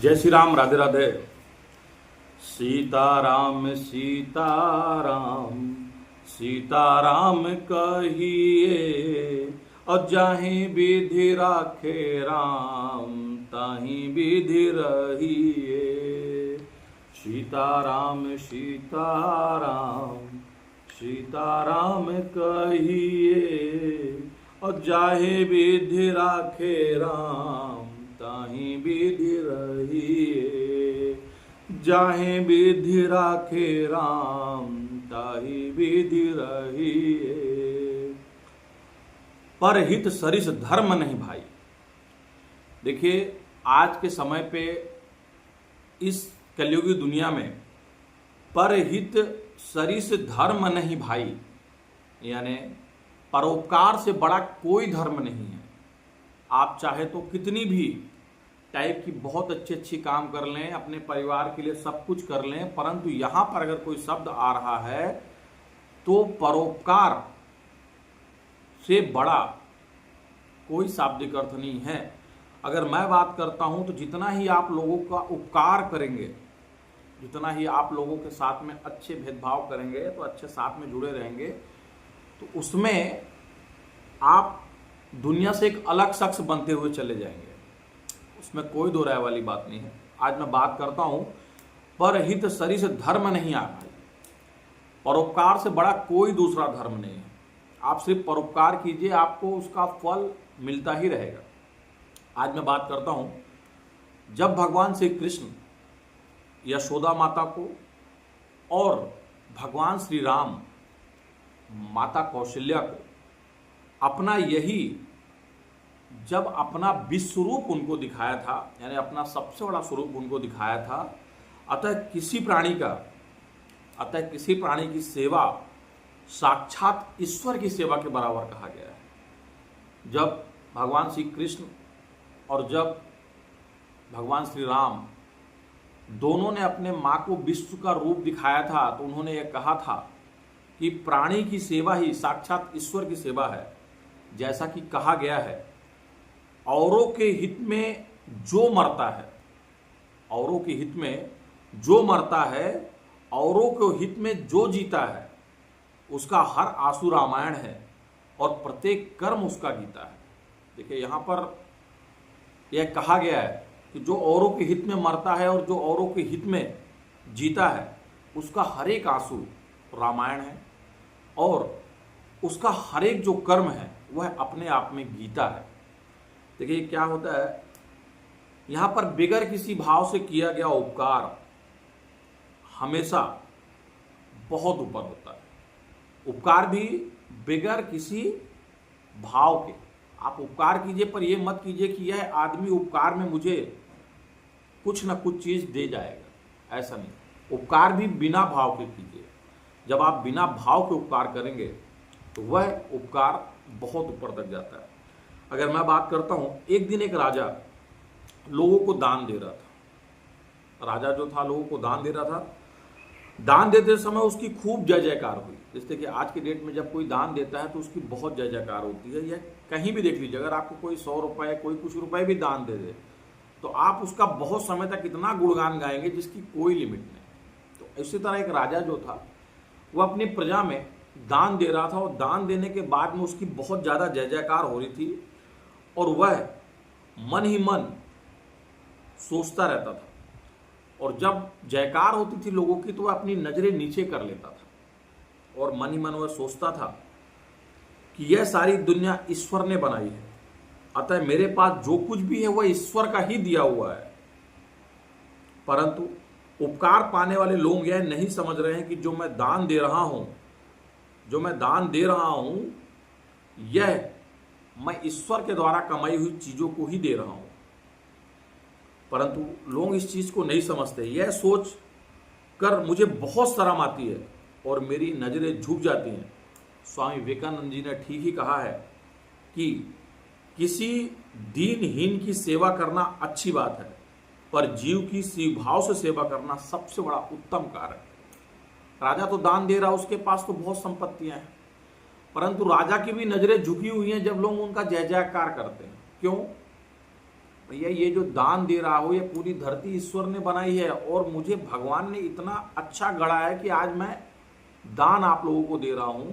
जय श्री राम, राधे राधे। सीताराम सीताराम सीताराम कहिए, और जाहि विधि राखे राम ताहि विधि रहिए। सीताराम सीताराम सीताराम कहिए, और जाहि विधि राखे राम ताहि विधि रहिए। जाहि विधि राखे राम ताहि विधि रहिए। परहित सरिस धर्म नहीं भाई। देखिए, आज के समय पे इस कलयुगी दुनिया में परहित सरिस धर्म नहीं भाई, यानी परोपकार से बड़ा कोई धर्म नहीं है। आप चाहे तो कितनी भी टाइप की बहुत अच्छी काम कर लें, अपने परिवार के लिए सब कुछ कर लें, परंतु यहां पर अगर कोई शब्द आ रहा है तो परोपकार से बड़ा कोई शाब्दिक अर्थ नहीं है। अगर मैं बात करता हूं तो जितना ही आप लोगों का उपकार करेंगे, जितना ही आप लोगों के साथ में अच्छे भेदभाव करेंगे, तो अच्छे साथ में जुड़े रहेंगे, तो उसमें आप दुनिया से एक अलग शख्स बनते हुए चले जाएंगे। उसमें कोई दो राय वाली बात नहीं है। आज मैं बात करता हूं परहित सरिस धर्म नहीं आ भाई। परोपकार से बड़ा कोई दूसरा धर्म नहीं है। आप सिर्फ परोपकार कीजिए, आपको उसका फल मिलता ही रहेगा। आज मैं बात करता हूं, जब भगवान श्री कृष्ण यशोदा माता को और भगवान श्री राम माता कौशल्या को अपना यही जब अपना विश्वरूप उनको दिखाया था, यानी अपना सबसे बड़ा स्वरूप उनको दिखाया था, अतः किसी प्राणी की सेवा साक्षात ईश्वर की सेवा के बराबर कहा गया है। जब भगवान श्री कृष्ण और जब भगवान श्री राम दोनों ने अपने मां को विश्व का रूप दिखाया था, तो उन्होंने यह कहा था कि प्राणी की सेवा ही साक्षात ईश्वर की सेवा है। जैसा कि कहा गया है, औरों के हित में जो मरता है, औरों के हित में जो मरता है, औरों के हित में जो जीता है, उसका हर आंसू रामायण है और प्रत्येक कर्म उसका गीता है। देखिए, यहां पर यह कहा गया है कि जो औरों के हित में मरता है और जो औरों के हित में जीता है, उसका हर एक आंसू रामायण है और उसका हर एक जो कर्म है वह अपने आप में गीता है। देखिए, क्या होता है, यहां पर बिगर किसी भाव से किया गया उपकार हमेशा बहुत ऊपर होता है। उपकार भी बिगर किसी भाव के। आप उपकार कीजिए, पर यह मत कीजिए कि यह आदमी उपकार में मुझे कुछ ना कुछ चीज दे जाएगा, ऐसा नहीं। उपकार भी बिना भाव के कीजिए। जब आप बिना भाव के उपकार करेंगे तो वह उपकार बहुत ऊपर तक जाता है। अगर मैं बात करता हूं, एक दिन एक राजा लोगों को दान दे रहा था। राजा जो था लोगों को दान दे रहा था। दान देते समय उसकी खूब जय जयकार हुई। जैसे कि आज के डेट में जब कोई दान देता है तो उसकी बहुत जय जयकार होती है। यह कहीं भी देख लीजिए, अगर आपको कोई 100 रुपए, कोई कुछ रुपए भी दान दे दे, तो आप उसका बहुत समय तक इतना गुणगान गाएंगे जिसकी कोई लिमिट नहीं। तो इसी तरह एक राजा जो था, वह अपनी प्रजा में दान दे रहा था, और दान देने के बाद में उसकी बहुत ज्यादा जय जयकार हो रही थी, और वह मन ही मन सोचता रहता था। और जब जयकार होती थी लोगों की, तो वह अपनी नजरें नीचे कर लेता था और मन ही मन वह सोचता था कि यह सारी दुनिया ईश्वर ने बनाई है, अतः मेरे पास जो कुछ भी है वह ईश्वर का ही दिया हुआ है। परंतु उपकार पाने वाले लोग यह नहीं समझ रहे हैं कि जो मैं दान दे रहा हूं, यह मैं ईश्वर के द्वारा कमाई हुई चीजों को ही दे रहा हूं। परंतु लोग इस चीज को नहीं समझते। यह सोच कर मुझे बहुत शर्म आती है और मेरी नजरें झुक जाती हैं। स्वामी विवेकानंद जी ने ठीक ही कहा है कि किसी दीनहीन की सेवा करना अच्छी बात है, पर जीव की शिवभाव से सेवा करना सबसे बड़ा उत्तम कार्य है। राजा तो दान दे रहा, उसके पास तो बहुत संपत्तियां हैं, परंतु राजा की भी नजरें झुकी हुई हैं जब लोग उनका जय जयकार करते हैं। क्यों? भैया ये जो दान दे रहा हो, ये पूरी धरती ईश्वर ने बनाई है और मुझे भगवान ने इतना अच्छा गढ़ा है कि आज मैं दान आप लोगों को दे रहा हूं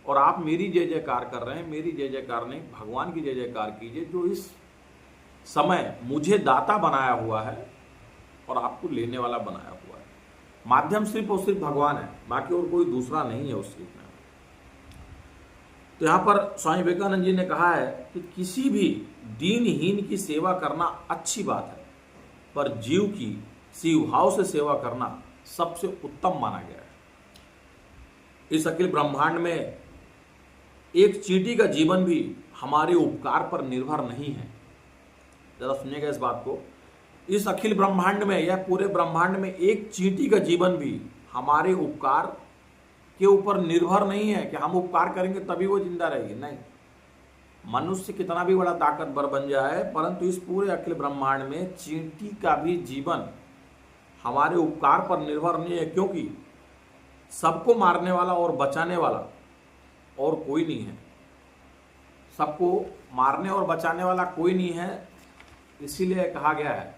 और आप मेरी जय जयकार कर रहे हैं। मेरी जय जयकार नहीं, भगवान की जय जयकार कीजिए जो इस समय मुझे दाता बनाया हुआ है और आपको लेने वाला बनाया हुआ है। माध्यम सिर्फ और सिर्फ भगवान है, बाकी और कोई दूसरा नहीं है उस चीज में। तो यहां पर स्वामी विवेकानंद जी ने कहा है कि किसी भी दीनहीन की सेवा करना अच्छी बात है, पर जीव की शिवभाव से सेवा करना सबसे उत्तम माना गया है। इस अखिल ब्रह्मांड में एक चींटी का जीवन भी हमारे उपकार पर निर्भर नहीं है। जरा सुनिएगा इस बात को। इस अखिल ब्रह्मांड में या पूरे ब्रह्मांड में एक चींटी का जीवन भी हमारे उपकार के ऊपर निर्भर नहीं है कि हम उपकार करेंगे तभी वो जिंदा रहेगी। नहीं, मनुष्य कितना भी बड़ा ताकतवर बन जाए, परंतु इस पूरे अखिल ब्रह्मांड में चींटी का भी जीवन हमारे उपकार पर निर्भर नहीं है, क्योंकि सबको मारने वाला और बचाने वाला और कोई नहीं है। सबको मारने और बचाने वाला कोई नहीं है। इसीलिए कहा गया है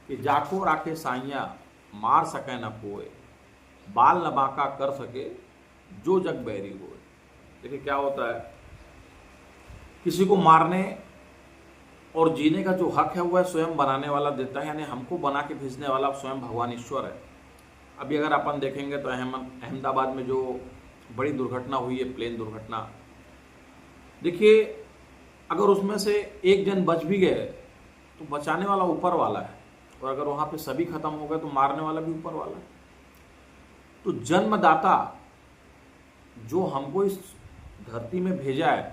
कि जाको राखे साइया मार सके न कोई, बाल न बांका कर सके जो जग बैरी होए। देखिए क्या होता है, किसी को मारने और जीने का जो हक है वह स्वयं बनाने वाला देता है, यानी हमको बना के भेजने वाला स्वयं भगवान ईश्वर है। अभी अगर अपन देखेंगे तो अहमदाबाद में जो बड़ी दुर्घटना हुई है, प्लेन दुर्घटना, देखिए अगर उसमें से एक जन बच भी गए तो बचाने वाला ऊपर वाला है, और अगर वहां पे सभी खत्म हो गए तो मारने वाला भी ऊपर वाला है। तो जन्मदाता जो हमको इस धरती में भेजा है,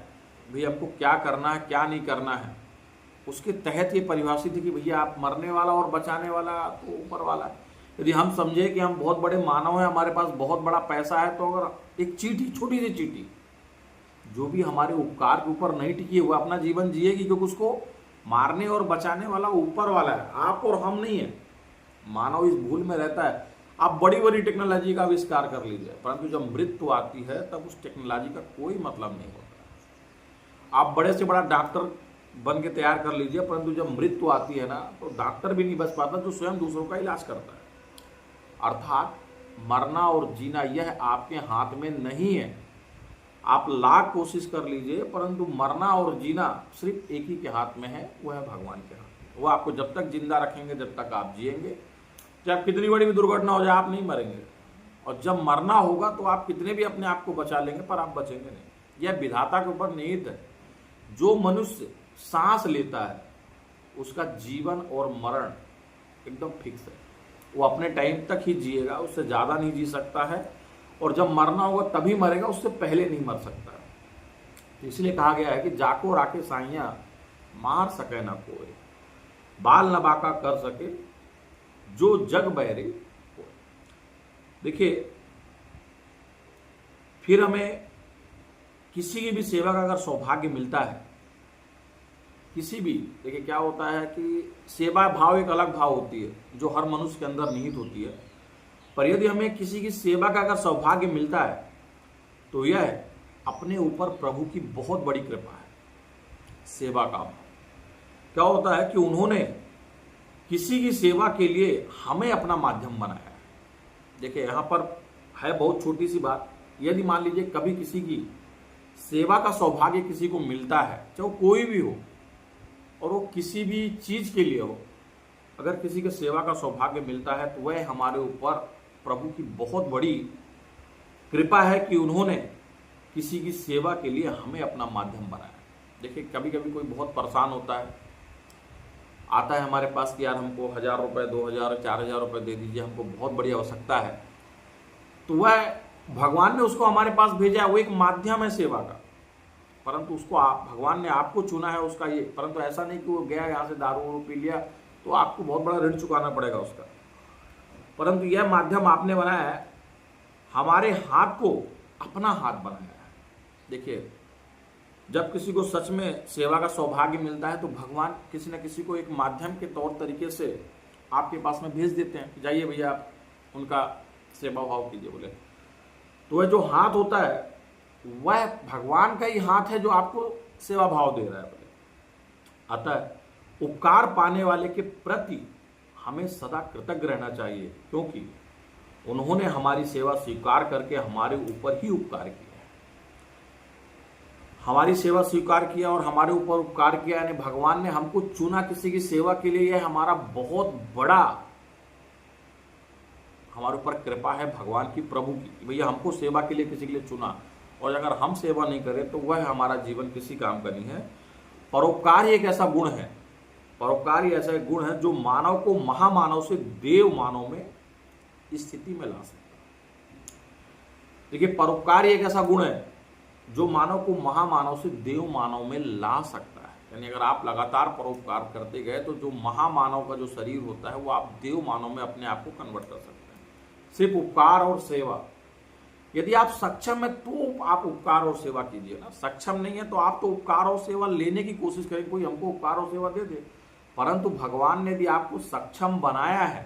भाई आपको क्या करना है क्या नहीं करना है, उसके तहत ये परिभाषित है कि भैया आप मरने वाला और बचाने वाला तो ऊपर वाला है। यदि हम समझे कि हम बहुत बड़े मानव हैं, हमारे पास बहुत बड़ा पैसा है, तो अगर एक चींटी, छोटी सी चींटी जो भी हमारे उपकार के ऊपर नहीं टिकी है, वो अपना जीवन जिएगी, क्योंकि उसको मारने और बचाने वाला ऊपर वाला है, आप और हम नहीं है। मानव इस भूल में रहता है। आप बड़ी बड़ी टेक्नोलॉजी का आविष्कार कर लीजिए, परंतु जब मृत्यु आती है तब उस टेक्नोलॉजी का कोई मतलब नहीं होता। आप बड़े से बड़ा डॉक्टर बन के तैयार कर लीजिए, परंतु जब मृत्यु आती है ना, तो डॉक्टर भी नहीं बच पाता जो स्वयं दूसरों का इलाज करता है। अर्थात मरना और जीना यह आपके हाथ में नहीं है। आप लाख कोशिश कर लीजिए, परंतु मरना और जीना सिर्फ एक ही के हाथ में है, वह है भगवान के हाथ में। वो आपको जब तक जिंदा रखेंगे, जब तक आप जिएंगे। चाहे कितनी बड़ी भी दुर्घटना हो जाए, आप नहीं मरेंगे, और जब मरना होगा तो आप कितने भी अपने आप को बचा लेंगे, पर आप बचेंगे नहीं। यह विधाता के ऊपर निहित है। जो मनुष्य सांस लेता है उसका जीवन और मरण एकदम फिक्स है। वो अपने टाइम तक ही जिएगा, उससे ज्यादा नहीं जी सकता है, और जब मरना होगा तभी मरेगा, उससे पहले नहीं मर सकता। तो इसलिए कहा गया है कि जाको राखे साइया मार सके ना कोई, बाल न बाका कर सके जो जग बैरे हो। देखिए, फिर हमें किसी की भी सेवा का अगर सौभाग्य मिलता है, किसी भी, देखिए क्या होता है कि सेवा भाव एक अलग भाव होती है जो हर मनुष्य के अंदर निहित होती है, पर यदि हमें किसी की सेवा का अगर सौभाग्य मिलता है तो यह अपने ऊपर प्रभु की बहुत बड़ी कृपा है। सेवा का भाव क्या होता है कि उन्होंने किसी की सेवा के लिए हमें अपना माध्यम बनाया है। देखिए यहां पर है बहुत छोटी सी बात, यदि मान लीजिए कभी किसी की सेवा का सौभाग्य किसी को मिलता है, चाहे कोई भी हो और वो किसी भी चीज के लिए हो, अगर किसी के सेवा का सौभाग्य मिलता है तो वह हमारे ऊपर प्रभु की बहुत बड़ी कृपा है कि उन्होंने किसी की सेवा के लिए हमें अपना माध्यम बनाया। देखिए कभी कभी कोई बहुत परेशान होता है, आता है हमारे पास कि यार हमको 1000 रुपये, 2000, 4000 रुपये दे दीजिए, हमको बहुत बड़ी आवश्यकता है, तो वह भगवान ने उसको हमारे पास भेजा है, वो एक माध्यम है सेवा का, परंतु उसको भगवान ने आपको चुना है उसका ये, परंतु ऐसा नहीं कि वो गया यहाँ से दारू पी लिया तो आपको बहुत बड़ा ऋण चुकाना पड़ेगा उसका, परंतु यह माध्यम आपने बनाया है, हमारे हाथ को अपना हाथ बनाया है। देखिए जब किसी को सच में सेवा का सौभाग्य मिलता है तो भगवान किसी न किसी को एक माध्यम के तौर तरीके से आपके पास में भेज देते हैं, जाइए भैया आप उनका सेवा भाव कीजिए बोले। तो वह जो हाथ होता है वह भगवान का ही हाथ है जो आपको सेवा भाव दे रहा है बोले। अतः उपकार पाने वाले के प्रति हमें सदा कृतज्ञ रहना चाहिए, क्योंकि उन्होंने हमारी सेवा स्वीकार करके हमारे ऊपर ही उपकार किया, हमारी सेवा स्वीकार किया और हमारे ऊपर उपकार किया, यानी भगवान ने हमको चुना किसी की सेवा के लिए। यह हमारा बहुत बड़ा हमारे ऊपर कृपा है भगवान की, प्रभु की। भैया हमको सेवा के लिए किसी के लिए चुना, और अगर हम सेवा नहीं करें तो वह हमारा जीवन किसी काम का नहीं है। परोपकार एक ऐसा गुण है, परोपकार ही ऐसा एक गुण है जो मानव को महामानव से देव मानव में स्थिति में ला सकता है। देखिए, परोपकार एक ऐसा गुण है जो मानव को महामानव से देव मानव में ला सकता है। यानी अगर आप लगातार परोपकार करते गए तो जो महामानव का जो शरीर होता है वो आप देव मानव में अपने आप को कन्वर्ट कर सकते हैं। सिर्फ उपकार और सेवा, यदि आप सक्षम है तो आप उपकार और सेवा कीजिए ना, सक्षम नहीं है तो आप तो उपकार और सेवा लेने की कोशिश करें, कोई हमको उपकार और सेवा दे दे। परंतु भगवान ने यदि आपको सक्षम बनाया है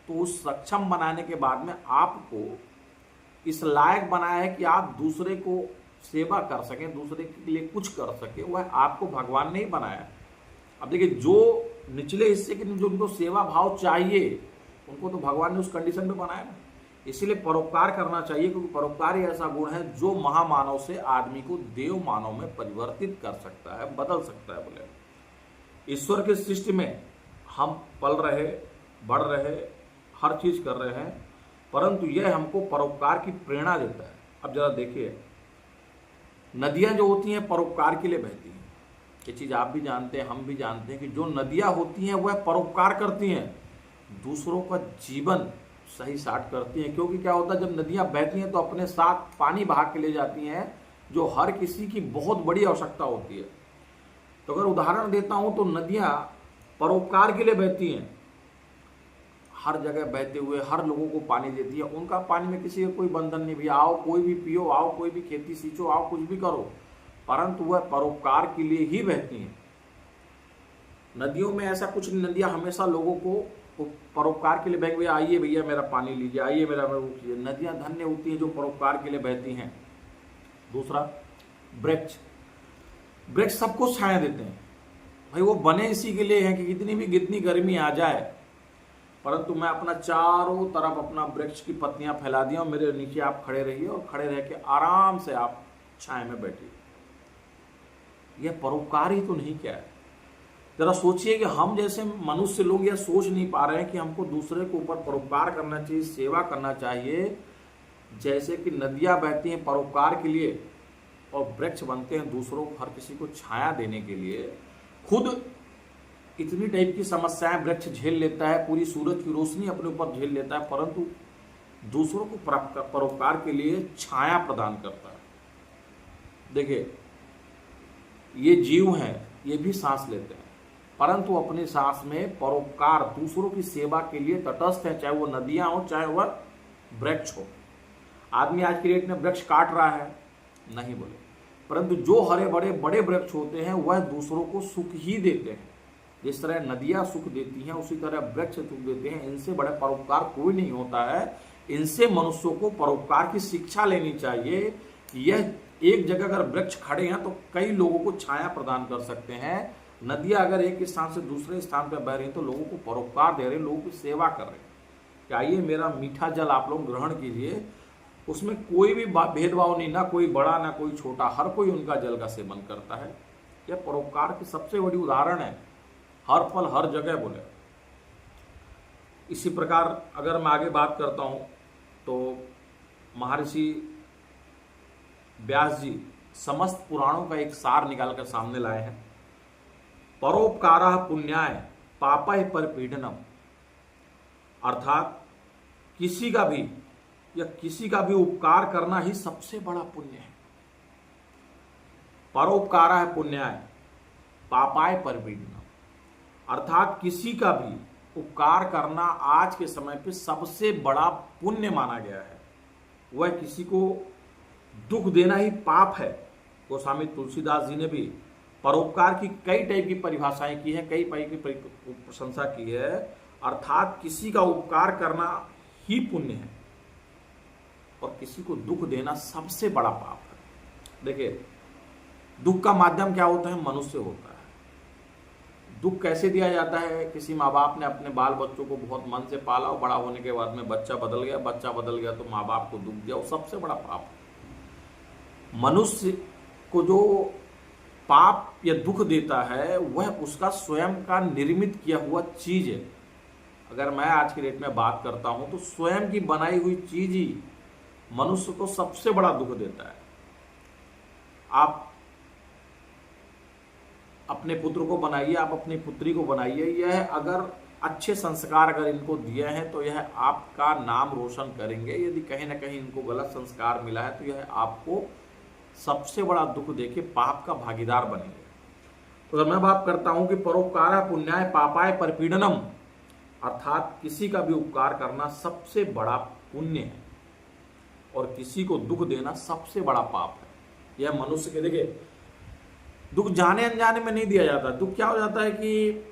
तो उस सक्षम बनाने के बाद में आपको इस लायक बनाया है कि आप दूसरे को सेवा कर सकें, दूसरे के लिए कुछ कर सके, वह आपको भगवान ने ही बनाया। अब देखिए, जो निचले हिस्से के जो उनको सेवा भाव चाहिए उनको तो भगवान ने उस कंडीशन में बनाया ना, इसीलिए परोपकार करना चाहिए, क्योंकि परोपकार ही ऐसा गुण है जो महामानव से आदमी को देव मानव में परिवर्तित कर सकता है, बदल सकता है। बोले ईश्वर के सृष्टि में हम पल रहे, बढ़ रहे, हर चीज कर रहे हैं, परंतु यह हमको परोपकार की प्रेरणा देता है। अब जरा देखिए, नदियां जो होती हैं परोपकार के लिए बहती हैं। ये चीज आप भी जानते हैं, हम भी जानते हैं कि जो नदियां होती हैं वह परोपकार करती हैं, दूसरों का जीवन सही साट करती हैं। क्योंकि क्या होता है, जब नदियां बहती हैं तो अपने साथ पानी बहा के ले जाती हैं, जो हर किसी की बहुत बड़ी आवश्यकता होती है। तो अगर उदाहरण देता हूं तो नदियां परोपकार के लिए बहती हैं, हर जगह बहते हुए हर लोगों को पानी देती है। उनका पानी में किसी का कोई बंधन नहीं, भी आओ कोई भी पियो, आओ कोई भी खेती सींचो, आओ कुछ भी करो, परंतु वह परोपकार के लिए ही बहती हैं। नदियों में ऐसा कुछ नहीं, नदियां हमेशा लोगों को परोपकार के लिए बह गई, आइए भैया मेरा पानी लीजिए, आइए मेरा वो कीजिए। नदियां धन्य होती हैं जो परोपकार के लिए बहती हैं। दूसरा, वृक्ष, वृक्ष सबको छाया देते हैं। भाई वो बने इसी के लिए हैं कि कितनी गर्मी आ जाए, परंतु मैं अपना चारों तरफ अपना वृक्ष की पत्तियां फैला दी और मेरे नीचे आप खड़े रहिए और खड़े रह के आराम से आप छाया में बैठिए। यह परोपकार ही तो नहीं क्या है? जरा सोचिए कि हम जैसे मनुष्य लोग यह सोच नहीं पा रहे हैं कि हमको दूसरे के ऊपर परोपकार करना चाहिए, सेवा करना चाहिए। जैसे कि नदियां बहती हैं परोपकार के लिए और वृक्ष बनते हैं दूसरों को, हर किसी को छाया देने के लिए। खुद इतनी टाइप की समस्याएं वृक्ष झेल लेता है, पूरी सूरज की रोशनी अपने ऊपर झेल लेता है, परंतु दूसरों को परोपकार के लिए छाया प्रदान करता है। देखिए, ये जीव हैं, ये भी सांस लेते हैं, परंतु अपनी सांस में परोपकार, दूसरों की सेवा के लिए तटस्थ है, चाहे वो नदियां हो चाहे वह वृक्ष हो। आदमी आज की डेट में वृक्ष काट रहा है, नहीं बोले, परंतु जो हरे बड़े बड़े वृक्ष होते हैं वह दूसरों को सुख ही देते हैं। जिस तरह नदियां सुख देती हैं उसी तरह वृक्ष सुख देते हैं। इनसे बड़ा परोपकार कोई नहीं होता है। इनसे मनुष्यों को परोपकार की शिक्षा लेनी चाहिए। यह एक जगह अगर वृक्ष खड़े हैं तो कई लोगों को छाया प्रदान कर सकते हैं। नदियां अगर एक स्थान से दूसरे स्थान पर बह रही हैं तो लोगों को परोपकार दे रहे हैं, लोगों की सेवा कर रहे हैं कि आइए मेरा मीठा जल आप लोग ग्रहण कीजिए। उसमें कोई भी भेदभाव नहीं, ना कोई बड़ा ना कोई छोटा, हर कोई उनका जल का सेवन करता है। यह परोपकार की सबसे बड़ी उदाहरण है, हर पल हर जगह बोले। इसी प्रकार अगर मैं आगे बात करता हूं तो महर्षि व्यास जी समस्त पुराणों का एक सार निकालकर सामने लाए हैं। परोपकारः पुण्याय पापः परपीडनम, अर्थात किसी का भी उपकार करना ही सबसे बड़ा पुण्य है। परोपकारः पुण्याय पापाय परपीडनम, अर्थात किसी का भी उपकार करना आज के समय पे सबसे बड़ा पुण्य माना गया है। वह किसी को दुख देना ही पाप है। गोस्वामी तुलसीदास जी ने भी परोपकार की कई टाइप की परिभाषाएं की है, कई टाइप की प्रशंसा की है। अर्थात किसी का उपकार करना ही पुण्य है और किसी को दुख देना सबसे बड़ा पाप है। देखिए, दुख का माध्यम क्या होता है? मनुष्य होता है। दुख कैसे दिया जाता है? किसी माँ बाप ने अपने बाल बच्चों को बहुत मन से पाला और बड़ा होने के बाद में बच्चा बदल गया तो माँ बाप को दुख दिया, वो सबसे बड़ा पाप है। मनुष्य को जो पाप या दुख देता है वह उसका स्वयं का निर्मित किया हुआ चीज है। अगर मैं आज की डेट में बात करता हूं तो स्वयं की बनाई हुई चीज ही मनुष्य को सबसे बड़ा दुख देता है। आप अपने पुत्र को बनाइए, आप अपनी पुत्री को बनाइए, यह अगर अच्छे संस्कार अगर इनको दिए हैं तो यह आपका नाम रोशन करेंगे। यदि कहीं ना कहीं इनको गलत संस्कार मिला है तो यह आपको सबसे बड़ा दुख देके पाप का भागीदार बनेंगे। तो अगर मैं बात करता हूं कि परोपकार पुण्याय पापाय परपीडनम, अर्थात किसी का भी उपकार करना सबसे बड़ा पुण्य है और किसी को दुख देना सबसे बड़ा पाप है। यह मनुष्य के, देखिए दुख जाने अनजाने में नहीं दिया जाता। दुख क्या हो जाता है कि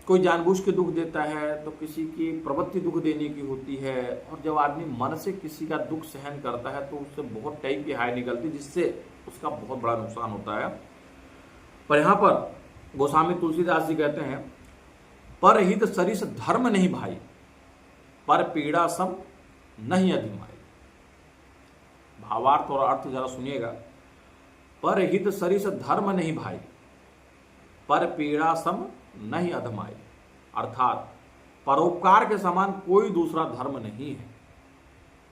कोई जानबूझ के दुख देता है तो किसी की प्रवृत्ति दुख देने की होती है, और जब आदमी मन से किसी का दुख सहन करता है तो उससे बहुत टाइप की हाय निकलती है, जिससे उसका बहुत बड़ा नुकसान होता है। पर यहां पर गोस्वामी तुलसीदास जी कहते हैं, पर हित सरिस धर्म नहीं भाई, पर पीड़ा सम नहीं अधिमाई। भावार्थ और अर्थ जरा सुनिएगा। पर हित सरिस धर्म नहीं भाई, पर पीड़ा सम नहीं अधमाई, अर्थात परोपकार के समान कोई दूसरा धर्म नहीं है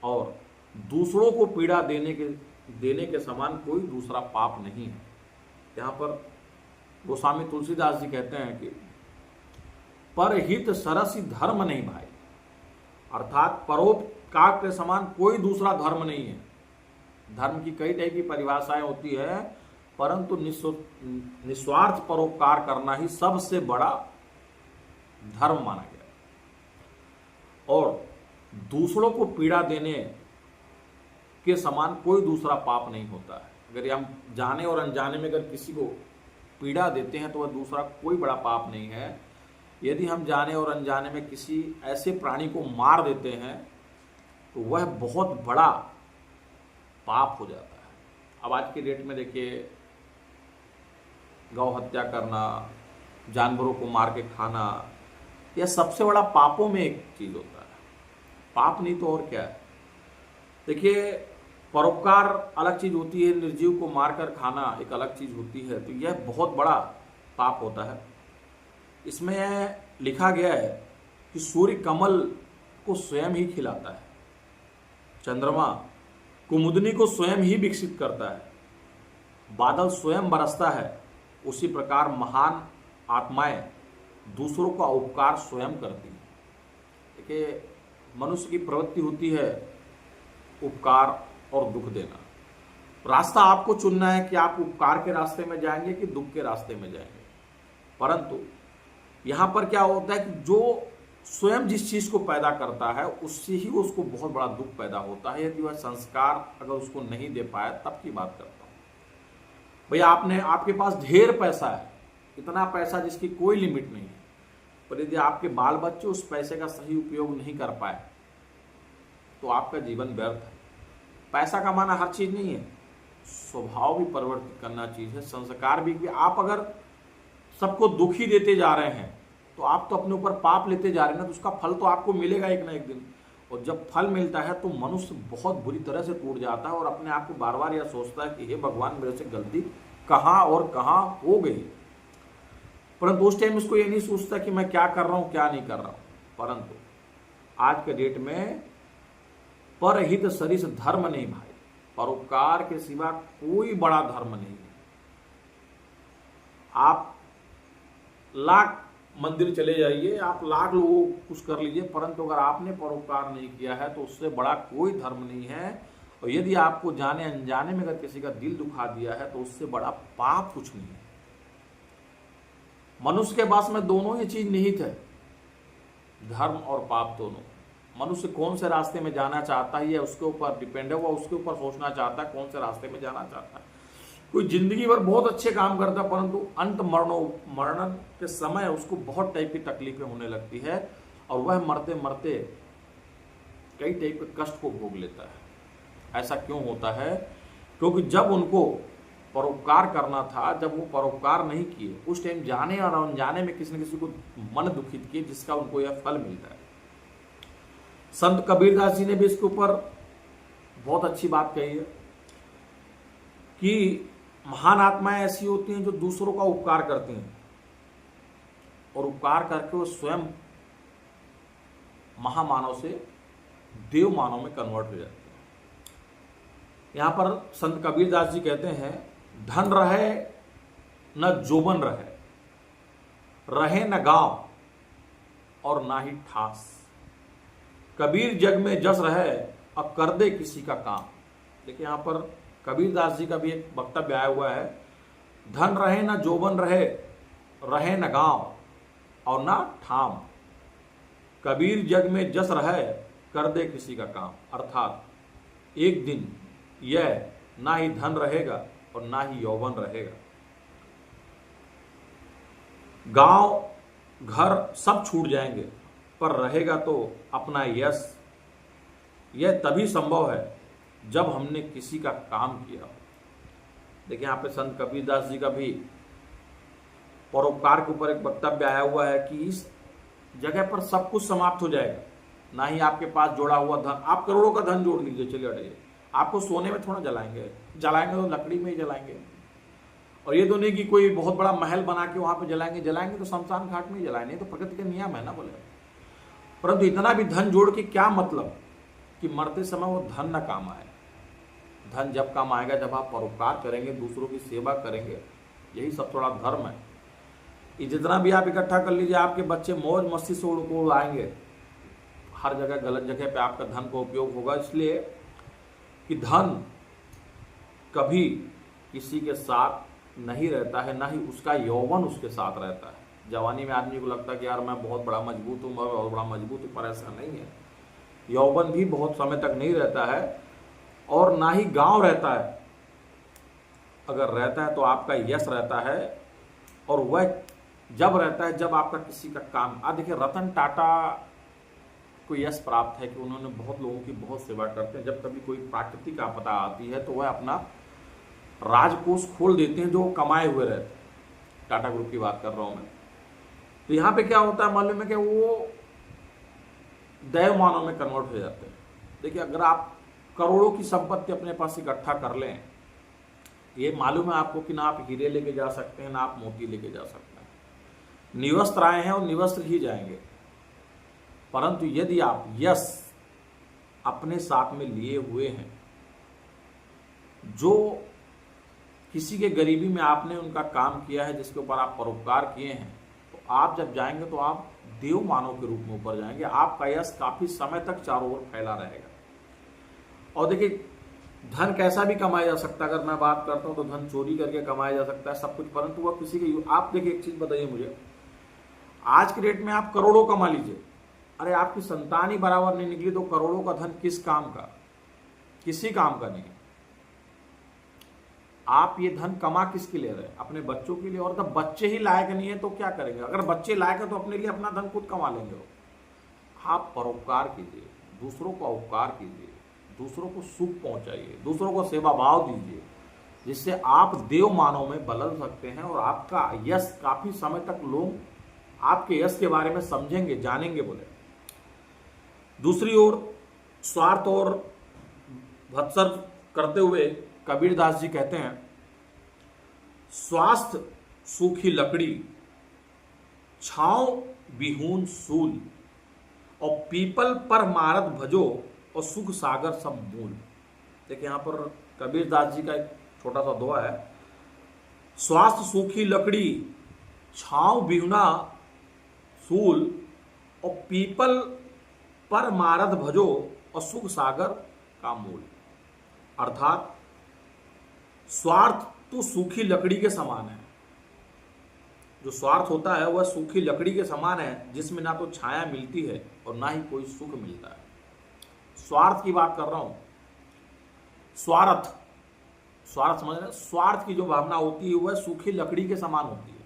और दूसरों को पीड़ा देने के समान कोई दूसरा पाप नहीं है। यहां पर गोस्वामी तुलसीदास जी कहते हैं कि पर हित सरसी धर्म नहीं भाई, अर्थात परोपकार के समान कोई दूसरा धर्म नहीं है। धर्म की कई टाइप की परिभाषाएं होती है, परंतु निस्वार्थ परोपकार करना ही सबसे बड़ा धर्म माना गया और दूसरों को पीड़ा देने के समान कोई दूसरा पाप नहीं होता है। अगर हम जाने और अनजाने में अगर किसी को पीड़ा देते हैं तो वह दूसरा कोई बड़ा पाप नहीं है। यदि हम जाने और अनजाने में किसी ऐसे प्राणी को मार देते हैं तो वह बहुत बड़ा पाप हो जाता है। अब आज की डेट में देखिए, गौ हत्या करना, जानवरों को मार के खाना, यह सबसे बड़ा पापों में एक चीज होता है। पाप नहीं तो और क्या है। देखिए, परोपकार अलग चीज होती है, निर्जीव को मारकर खाना एक अलग चीज होती है, तो यह बहुत बड़ा पाप होता है। इसमें लिखा गया है कि सूर्य कमल को स्वयं ही खिलाता है, चंद्रमा कुमुदनी को स्वयं ही विकसित करता है, बादल स्वयं बरसता है, उसी प्रकार महान आत्माएं दूसरों का उपकार स्वयं करती हैं। देखिए, मनुष्य की प्रवृत्ति होती है उपकार और दुख देना। रास्ता आपको चुनना है कि आप उपकार के रास्ते में जाएंगे कि दुख के रास्ते में जाएंगे। परंतु यहां पर क्या होता है कि जो स्वयं जिस चीज को पैदा करता है उससे ही उसको बहुत बड़ा दुख पैदा होता है। यदि वह संस्कार अगर उसको नहीं दे पाया, तब की बात करता हूं। भैया आपके पास ढेर पैसा है, इतना पैसा जिसकी कोई लिमिट नहीं है, पर यदि आपके बाल बच्चे उस पैसे का सही उपयोग नहीं कर पाए तो आपका जीवन व्यर्थ है। पैसा कमाना हर चीज नहीं है, स्वभाव भी परिवर्तित करना चीज है, संस्कार भी। आप अगर सबको दुखी देते जा रहे हैं तो आप तो अपने ऊपर पाप लेते जा रहे हैं ना, तो उसका फल तो आपको मिलेगा एक ना एक दिन। और जब फल मिलता है तो मनुष्य बहुत बुरी तरह से टूट जाता है और अपने आप को बार बार यह सोचता है कि हे भगवान, मेरे से गलती कहाँ और कहाँ हो गई। परंतु उस टाइम उसको ये नहीं सोचता कि मैं क्या कर रहा हूं क्या नहीं कर रहा हूं। परंतु आज के डेट में परहित सरिस धर्म नहीं भाई, परोपकार के सिवा कोई बड़ा धर्म नहीं है। आप लाख मंदिर चले जाइए, आप लाख लोगों को कुछ कर लीजिए, परंतु अगर आपने परोपकार नहीं किया है तो उससे बड़ा कोई धर्म नहीं है। और यदि आपको जाने अनजाने में अगर किसी का दिल दुखा दिया है तो उससे बड़ा पाप कुछ नहीं है। मनुष्य के पास में दोनों ही चीज निहित है, धर्म और पाप दोनों। मनुष्य कौन से रास्ते में जाना चाहता है ये उसके ऊपर डिपेंड है, वो उसके ऊपर सोचना चाहता है कौन से रास्ते में जाना चाहता है। कोई जिंदगी भर बहुत अच्छे काम करता है परंतु अंत मरण के समय उसको बहुत टाइप की तकलीफें होने लगती है और वह मरते मरते कई टाइप के कष्ट को भोग लेता है। ऐसा क्यों होता है? क्योंकि जब उनको परोपकार करना था, जब वो परोपकार नहीं किए, उस टाइम जाने और अनजाने में किसी न किसी को मन दुखित किए, जिसका उनको यह फल मिलता है। संत कबीरदास जी ने भी इसके ऊपर बहुत अच्छी बात कही है कि महान आत्माएं ऐसी होती हैं जो दूसरों का उपकार करती हैं, और उपकार करके वो स्वयं महामानव से देव मानव में कन्वर्ट हो जाते हैं। यहां पर संत कबीरदास जी कहते हैं, धन रहे न जोबन रहे, रहे न गांव और ना ही ठास, कबीर जग में जस रहे अब कर दे किसी का काम। देखिए यहां पर कबीरदास जी का भी एक वक्तव्य आया हुआ है, धन रहे न जोबन रहे, रहे न गांव और ना ठाम, कबीर जग में जस रहे कर दे किसी का काम। अर्थात एक दिन यह ना ही धन रहेगा और ना ही यौवन रहेगा, गांव घर सब छूट जाएंगे, पर रहेगा तो अपना यश। यह तभी संभव है जब हमने किसी का काम किया। देखिए यहाँ पे संत कबीरदास जी का भी परोपकार के ऊपर एक वक्तव्य आया हुआ है कि इस जगह पर सब कुछ समाप्त हो जाएगा, ना ही आपके पास जोड़ा हुआ धन, आप करोड़ों का धन जोड़ लीजिए, चलिए हटाइए, आपको सोने में थोड़ा जलाएंगे तो लकड़ी में ही जलाएंगे। और ये तो नहीं कि कोई बहुत बड़ा महल बना के वहां पे जलाएंगे तो शमशान घाट में ही जलाएंगे, तो प्रकृति का नियम है ना बोले। परंतु इतना भी धन जोड़ के क्या मतलब कि मरते समय वो धन ना काम आए। धन जब काम आएगा जब आप परोपकार करेंगे, दूसरों की सेवा करेंगे, यही सब थोड़ा धर्म है। ये जितना भी आप इकट्ठा कर लीजिए, आपके बच्चे मौज मस्ती से उड़ाएंगे, हर जगह गलत जगह पे आपका धन का उपयोग होगा। इसलिए कि धन कभी किसी के साथ नहीं रहता है, ना ही उसका यौवन उसके साथ रहता है। जवानी में आदमी को लगता है कि यार मैं बहुत बड़ा मजबूत हूँ, मैं बहुत बड़ा मजबूत हूँ, पर ऐसा नहीं है। यौवन भी बहुत समय तक नहीं रहता है, और ना ही गांव रहता है। अगर रहता है तो आपका यश रहता है, और वह जब रहता है जब आपका किसी का काम। देखिए रतन टाटा को यश प्राप्त है कि उन्होंने बहुत लोगों की बहुत सेवा करते हैं। जब कभी कोई प्राकृतिक आपदा आती है तो वह अपना राजकोष खोल देते हैं जो कमाए हुए रहते हैं। टाटा ग्रुप की बात कर रहा हूं मैं। तो यहां पे क्या होता है मालूम है कि वो दैव मानव में कन्वर्ट हो जाते हैं। देखिए अगर आप करोड़ों की संपत्ति अपने पास इकट्ठा कर लें, ये मालूम है आपको कि ना आप हीरे लेके जा सकते हैं, ना आप मोती लेके जा सकते हैं। निवस्त्र आए हैं और निवस्त्र ही जाएंगे। परंतु यदि आप यश अपने साथ में लिए हुए हैं, जो किसी के गरीबी में आपने उनका काम किया है, जिसके ऊपर आप परोपकार किए हैं, तो आप जब जाएंगे तो आप देव मानव के रूप में ऊपर जाएंगे। आपका यश काफी समय तक चारों ओर फैला रहेगा। और देखिए धन कैसा भी कमाया जा सकता है। अगर मैं बात करता हूं तो धन चोरी करके कमाया जा सकता है सब कुछ, परंतु वह किसी के। आप देखिए एक चीज बताइए मुझे, आज के डेट में आप करोड़ों कमा लीजिए, अरे आपकी संतान ही बराबर नहीं निकली तो करोड़ों का धन किस काम का? किसी काम का नहीं। आप ये धन कमा किसके लिए रहे? अपने बच्चों के लिए। और जब बच्चे ही लायक नहीं है तो क्या करेंगे? अगर बच्चे लायक है तो अपने लिए अपना धन खुद कमा लेंगे। आप परोपकार कीजिए, दूसरों का उपकार कीजिए, दूसरों को सुख पहुंचाइए, दूसरों को सेवा भाव दीजिए, जिससे आप देव मानव में बदल सकते हैं और आपका यश काफी समय तक लोग आपके यश के बारे में समझेंगे, जानेंगे। बोले दूसरी ओर स्वार्थ और भत्सर करते हुए कबीरदास जी कहते हैं, स्वास्थ्य सूखी लकड़ी, छांव बिहून सूल, और पीपल पर मारत भजो, और सुख सागर सब मूल। देखिए यहां पर कबीरदास जी का एक छोटा सा दोहा है, स्वास्थ्य सूखी लकड़ी, छांव बिहुना सूल, और पीपल पर मारत भजो, और सुख सागर का मूल। अर्थात स्वार्थ तो सूखी लकड़ी के समान है। जो स्वार्थ होता है वह सूखी लकड़ी के समान है, जिसमें ना तो छाया मिलती है और ना ही कोई सुख मिलता है। स्वार्थ की बात कर रहा हूं। स्वार्थ समझ रहे हैं? स्वार्थ की जो भावना होती है वह सूखी लकड़ी के समान होती है,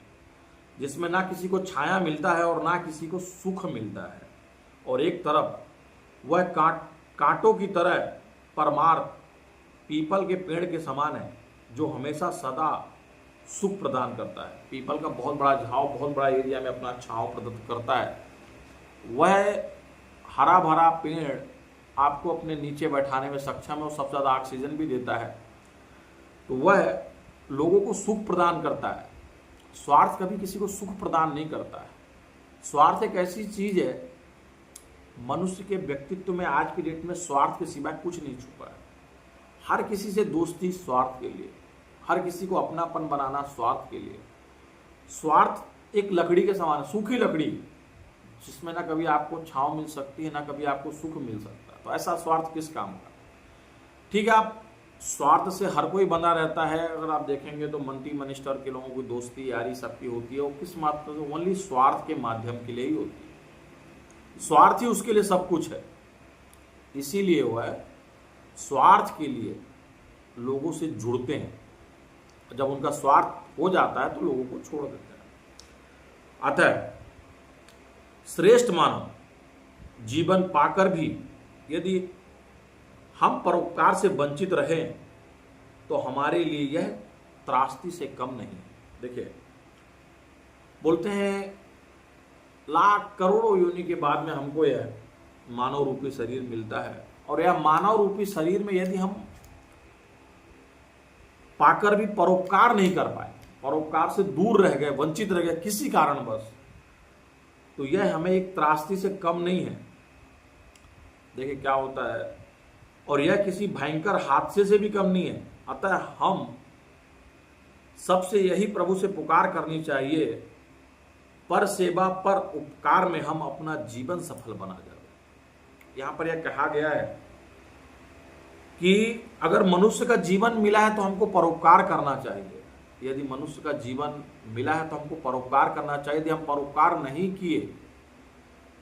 जिसमें ना किसी को छाया मिलता है और ना किसी को सुख मिलता है। और एक तरफ वह कांटों की तरह परमार्थ पीपल के पेड़ के समान है, जो हमेशा सदा सुख प्रदान करता है। पीपल का बहुत बड़ा झाड़ बहुत बड़ा एरिया में अपना छांव प्रदत्त करता है। वह हरा भरा पेड़ आपको अपने नीचे बैठाने में सक्षम है और सबसे ज़्यादा ऑक्सीजन भी देता है। तो वह लोगों को सुख प्रदान करता है। स्वार्थ कभी किसी को सुख प्रदान नहीं करता है। स्वार्थ एक ऐसी चीज है, मनुष्य के व्यक्तित्व में आज की डेट में स्वार्थ के सिवाय कुछ नहीं छुपा है। हर किसी से दोस्ती स्वार्थ के लिए, हर किसी को अपनापन बनाना स्वार्थ के लिए। स्वार्थ एक लकड़ी के समान है, सूखी लकड़ी, जिसमें ना कभी आपको छांव मिल सकती है ना कभी आपको सुख मिल सकता है। तो ऐसा स्वार्थ किस काम का? ठीक है, आप स्वार्थ से हर कोई बंधा रहता है। अगर आप देखेंगे तो मंत्री मिनिस्टर के लोगों की दोस्ती यारी सबकी होती है, वो किस मात्र से? ओनली स्वार्थ के माध्यम के लिए ही होती है। स्वार्थ ही उसके लिए सब कुछ है। इसीलिए वह स्वार्थ के लिए लोगों से जुड़ते हैं। जब उनका स्वार्थ हो जाता है तो लोगों को छोड़ देते हैं। अतः श्रेष्ठ मानव जीवन पाकर भी यदि हम परोपकार से वंचित रहें तो हमारे लिए यह त्रासदी से कम नहीं। देखिए, बोलते हैं लाख करोड़ों योनि के बाद में हमको यह मानव रूपी शरीर मिलता है, और यह मानव रूपी शरीर में यदि हम पाकर भी परोपकार नहीं कर पाए, परोपकार से दूर रह गए, वंचित रह गए किसी कारणवश, तो यह हमें एक त्रासदी से कम नहीं है। देखिए क्या होता है, और यह किसी भयंकर हादसे से भी कम नहीं है। अतः हम सबसे यही प्रभु से पुकार करनी चाहिए, पर सेवा पर उपकार में हम अपना जीवन सफल बना जाए। यहां पर यह कहा गया है कि अगर मनुष्य का जीवन मिला है तो हमको परोपकार करना चाहिए। यदि मनुष्य का जीवन मिला है तो हमको परोपकार करना चाहिए। यदि हम परोपकार नहीं किए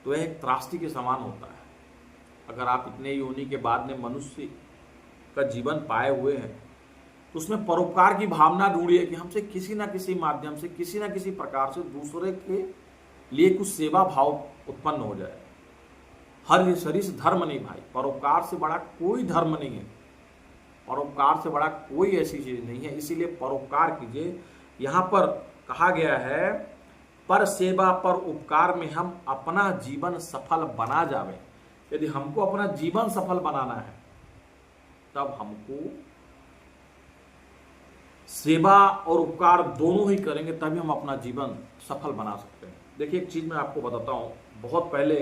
तो यह एक त्रासदी के समान होता है। अगर आप इतने योनि के बाद में मनुष्य का जीवन पाए हुए हैं तो उसमें परोपकार की भावना ढूंढिए कि हमसे किसी ना किसी माध्यम से, किसी ना किसी प्रकार से दूसरे के लिए कुछ सेवा भाव उत्पन्न हो जाए। हर शरीर से धर्म नहीं भाई, परोपकार से बड़ा कोई धर्म नहीं है, परोपकार से बड़ा कोई ऐसी चीज नहीं है। इसीलिए परोपकार कीजिए। यहां पर कहा गया है, पर सेवा पर उपकार में हम अपना जीवन सफल बना जावे। यदि हमको अपना जीवन सफल बनाना है तब हमको सेवा और उपकार दोनों ही करेंगे, तभी हम अपना जीवन सफल बना सकते हैं। देखिए एक चीज मैं आपको बताता हूं। बहुत पहले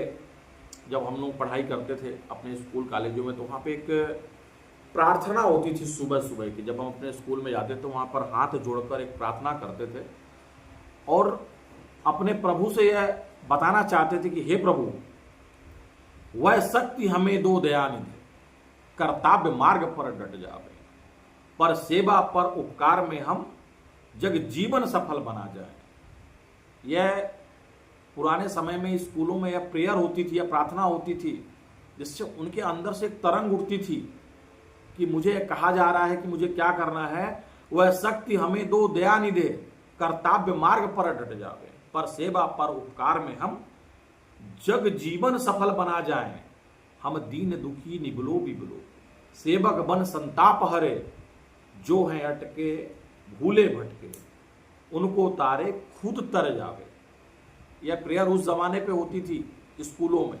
जब हम लोग पढ़ाई करते थे अपने स्कूल कॉलेजों में, तो वहां पे एक प्रार्थना होती थी सुबह सुबह की। जब हम अपने स्कूल में जाते तो वहां पर हाथ जोड़कर एक प्रार्थना करते थे और अपने प्रभु से यह बताना चाहते थे कि हे प्रभु, वह शक्ति हमें दो दयानिधि, कर्तव्य मार्ग पर डट जावे, पर सेवा पर उपकार में हम जग जीवन सफल बना जाए। यह पुराने समय में स्कूलों में यह प्रेयर होती थी, यह प्रार्थना होती थी, जिससे उनके अंदर से एक तरंग उठती थी कि मुझे कहा जा रहा है कि मुझे क्या करना है। वह शक्ति हमें दो दयानिधि, कर्तव्य मार्ग पर डट जावे, पर सेवा पर उपकार में हम जग जीवन सफल बना जाएं। हम दीन दुखी निबलो बिबलो, सेवक बन संताप हरे, जो हैं अटके भूले भटके, उनको तारे खुद तर जावे। यह प्रेयर उस जमाने पे होती थी स्कूलों में,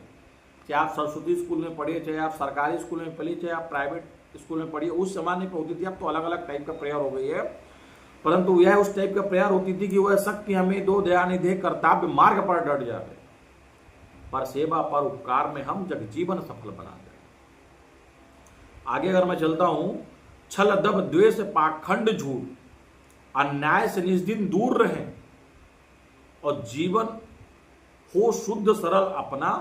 चाहे आप सरस्वती स्कूल में पढ़िए, चाहे आप सरकारी स्कूल में पढ़िए, चाहे आप प्राइवेट स्कूल में पढ़िए, उस जमाने पे होती थी। अब तो अलग अलग टाइप का प्रेयर हो गई है, परंतु यह उस टाइप का प्रेयर होती थी कि वह शक्ति हमें दो दयानिधि, कर्तव्य मार्ग पर डट जावे, पर सेवा पर उपकार में हम जग जीवन सफल बना जाए। आगे अगर मैं चलता हूं, छल दब द्वेष पाखंड झूठ, अन्याय से निस्दिन दूर रहें, और जीवन हो शुद्ध सरल अपना,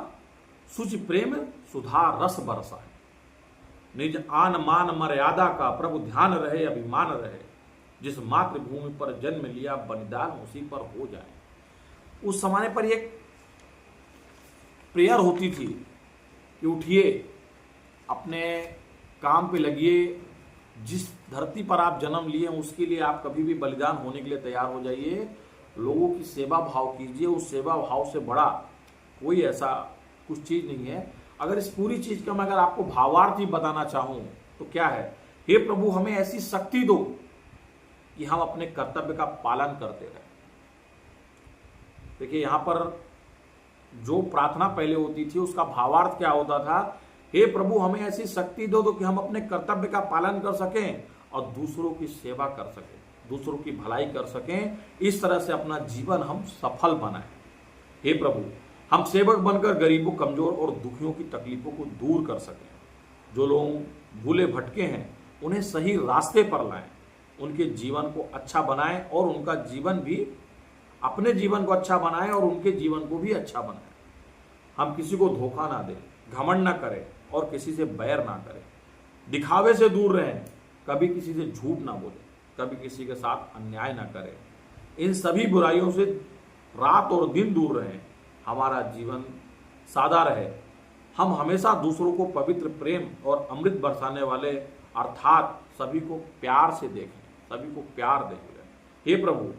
सुचि प्रेम सुधा रस बरसाए। निज आन मान मर्यादा का प्रभु ध्यान रहे, अभिमान रहे, जिस मातृभूमि पर जन्म लिया बलिदान उसी पर हो जाए। उस समय पर एक प्रेयर होती थी कि उठिए, अपने काम पे लगिए, जिस धरती पर आप जन्म लिए उसके लिए आप कभी भी बलिदान होने के लिए तैयार हो जाइए, लोगों की सेवा भाव कीजिए। उस सेवा भाव से बड़ा कोई ऐसा कुछ चीज नहीं है। अगर इस पूरी चीज का मैं अगर आपको भावार्थ ही बताना चाहूं तो क्या है, हे प्रभु हमें ऐसी शक्ति दो कि हम अपने कर्तव्य का पालन करते रहें। देखिए यहाँ पर जो प्रार्थना पहले होती थी उसका भावार्थ क्या होता था, हे प्रभु हमें ऐसी शक्ति दो कि हम अपने कर्तव्य का पालन कर सकें और दूसरों की सेवा कर सकें, दूसरों की भलाई कर सकें, इस तरह से अपना जीवन हम सफल बनाएं। हे प्रभु हम सेवक बनकर गरीबों, कमजोर और दुखियों की तकलीफों को दूर कर सकें। जो लोग भूले भटके हैं उन्हें सही रास्ते पर लाएं, उनके जीवन को अच्छा बनाएं और उनका जीवन भी, अपने जीवन को अच्छा बनाएं और उनके जीवन को भी अच्छा बनाएं। हम किसी को धोखा ना दें, घमंड ना करें और किसी से बैर ना करें, दिखावे से दूर रहें, कभी किसी से झूठ ना बोलें, कभी किसी के साथ अन्याय ना करें। इन सभी बुराइयों से रात और दिन दूर रहें, हमारा जीवन सादा रहे। हम हमेशा दूसरों को पवित्र प्रेम और अमृत बरसाने वाले अर्थात सभी को प्यार से देखें, सभी को प्यार दें। हे प्रभु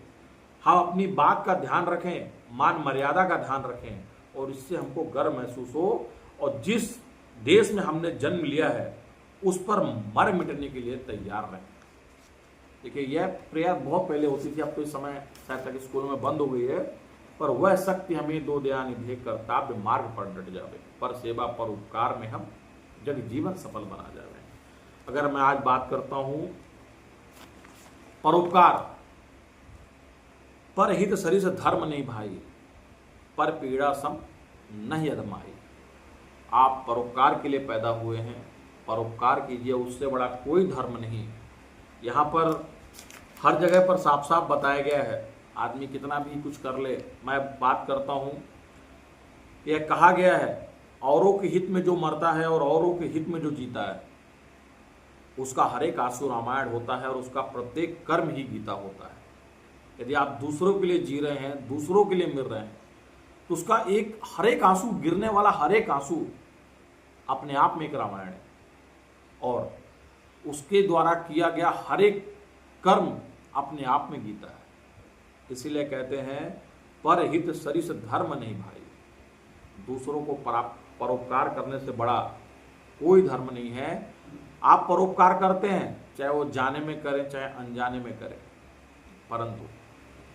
हम अपनी बात का ध्यान रखें, मान मर्यादा का ध्यान रखें और इससे हमको गर्व महसूस हो और जिस देश में हमने जन्म लिया है उस पर मर मिटने के लिए तैयार रहें। देखिए यह प्रेयर बहुत पहले होती थी, अब तो इस समय शायद तक स्कूल में बंद हो गई है। पर वह शक्ति हमें दो दया निधे कर्तव्य मार्ग पर डट जावे, पर सेवा पर उपकार में हम जग जीवन सफल बना जावे। अगर मैं आज बात करता हूं परोपकार, पर हित सरिस धर्म नहीं भाई, पर पीड़ा सम नहीं अधमाई। आप परोपकार के लिए पैदा हुए हैं, परोपकार कीजिए, उससे बड़ा कोई धर्म नहीं। यहाँ पर हर जगह पर साफ साफ बताया गया है, आदमी कितना भी कुछ कर ले। मैं बात करता हूँ, यह कहा गया है औरों के हित में जो मरता है और औरों के हित में जो जीता है उसका हर एक आंसू रामायण होता है और उसका प्रत्येक कर्म ही गीता होता है। यदि आप दूसरों के लिए जी रहे हैं, दूसरों के लिए मिल रहे हैं, तो उसका एक हर एक आंसू, गिरने वाला हर एक आंसू अपने आप में एक रामायण है और उसके द्वारा किया गया हर एक कर्म अपने आप में गीता है। इसीलिए कहते हैं पर हित सरिस धर्म नहीं भाई। दूसरों को परोपकार करने से बड़ा कोई धर्म नहीं है। आप परोपकार करते हैं, चाहे वो जाने में करें चाहे अनजाने में करें, परंतु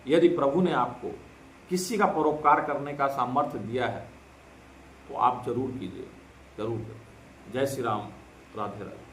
यदि प्रभु ने आपको किसी का परोपकार करने का सामर्थ्य दिया है तो आप जरूर कीजिए, जरूर करें। जय श्री राम, राधे राधे।